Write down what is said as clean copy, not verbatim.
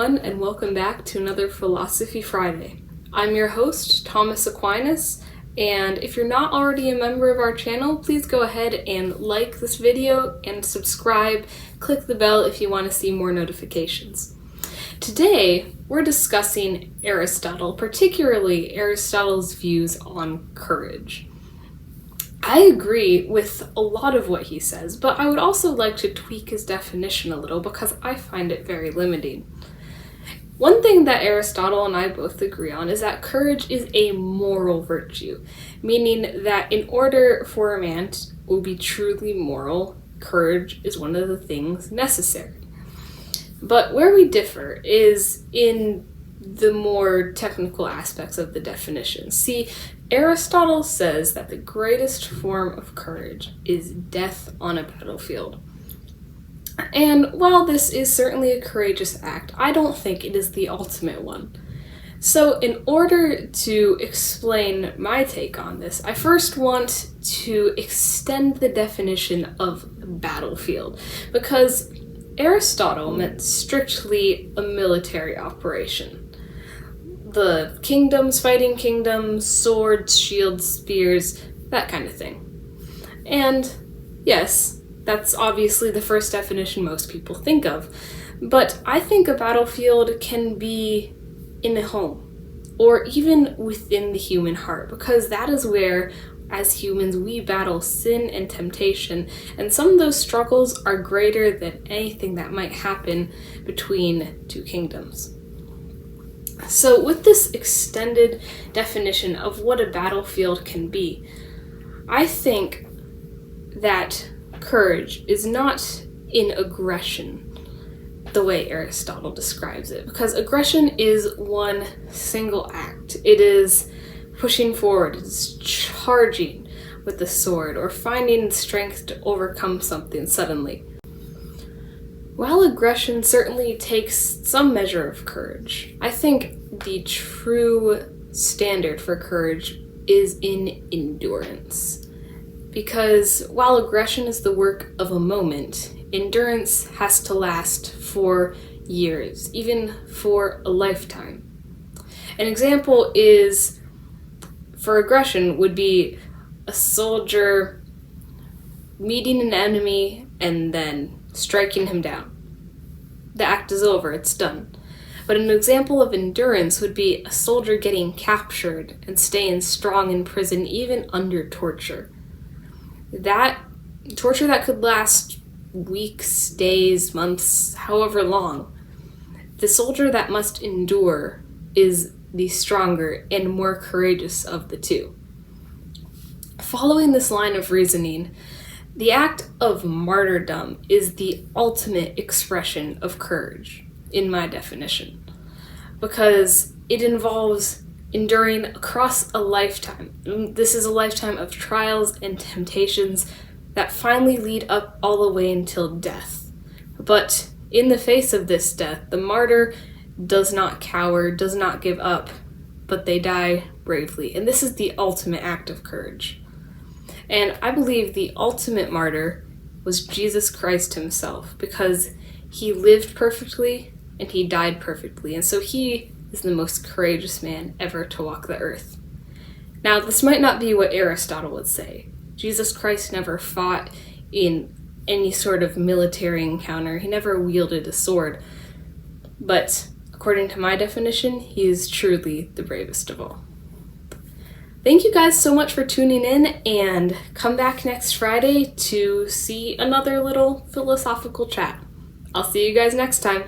everyone, and welcome back to another Philosophy Friday. I'm your host, Thomas Aquinas, and if you're not already a member of our channel, please go ahead and like this video and subscribe. Click the bell if you want to see more notifications. Today, we're discussing Aristotle, particularly Aristotle's views on courage. I agree with a lot of what he says, but I would also like to tweak his definition a little because I find it very limiting. One thing that Aristotle and I both agree on is that courage is a moral virtue, meaning that in order for a man to be truly moral, courage is one of the things necessary. But where we differ is in the more technical aspects of the definition. See, Aristotle says that the greatest form of courage is death on a battlefield. And while this is certainly a courageous act, I don't think it is the ultimate one. So in order to explain my take on this, I first want to extend the definition of battlefield, because Aristotle meant strictly a military operation. The kingdoms fighting kingdoms, swords, shields, spears, that kind of thing. And yes, that's obviously the first definition most people think of, but I think a battlefield can be in a home, or even within the human heart, because that is where, as humans, we battle sin and temptation, and some of those struggles are greater than anything that might happen between two kingdoms. So with this extended definition of what a battlefield can be, I think that courage is not in aggression the way Aristotle describes it, because aggression is one single act. It is pushing forward, it's charging with the sword, or finding strength to overcome something suddenly. While aggression certainly takes some measure of courage, I think the true standard for courage is in endurance. Because while aggression is the work of a moment, endurance has to last for years, even for a lifetime. An example is, for aggression, would be a soldier meeting an enemy and then striking him down. The act is over, it's done. But an example of endurance would be a soldier getting captured and staying strong in prison even under torture. That torture that could last weeks, days, months, however long. The soldier that must endure is the stronger and more courageous of the two. Following this line of reasoning, the act of martyrdom is the ultimate expression of courage, in my definition, because it involves enduring across a lifetime. This is a lifetime of trials and temptations that finally lead up all the way until death. But in the face of this death, the martyr does not cower, does not give up, but they die bravely. And this is the ultimate act of courage. And I believe the ultimate martyr was Jesus Christ himself, because he lived perfectly and he died perfectly. And so he is the most courageous man ever to walk the earth. Now, this might not be what Aristotle would say. Jesus Christ never fought in any sort of military encounter. He never wielded a sword. But according to my definition, he is truly the bravest of all. Thank you guys so much for tuning in, and come back next Friday to see another little philosophical chat. I'll see you guys next time.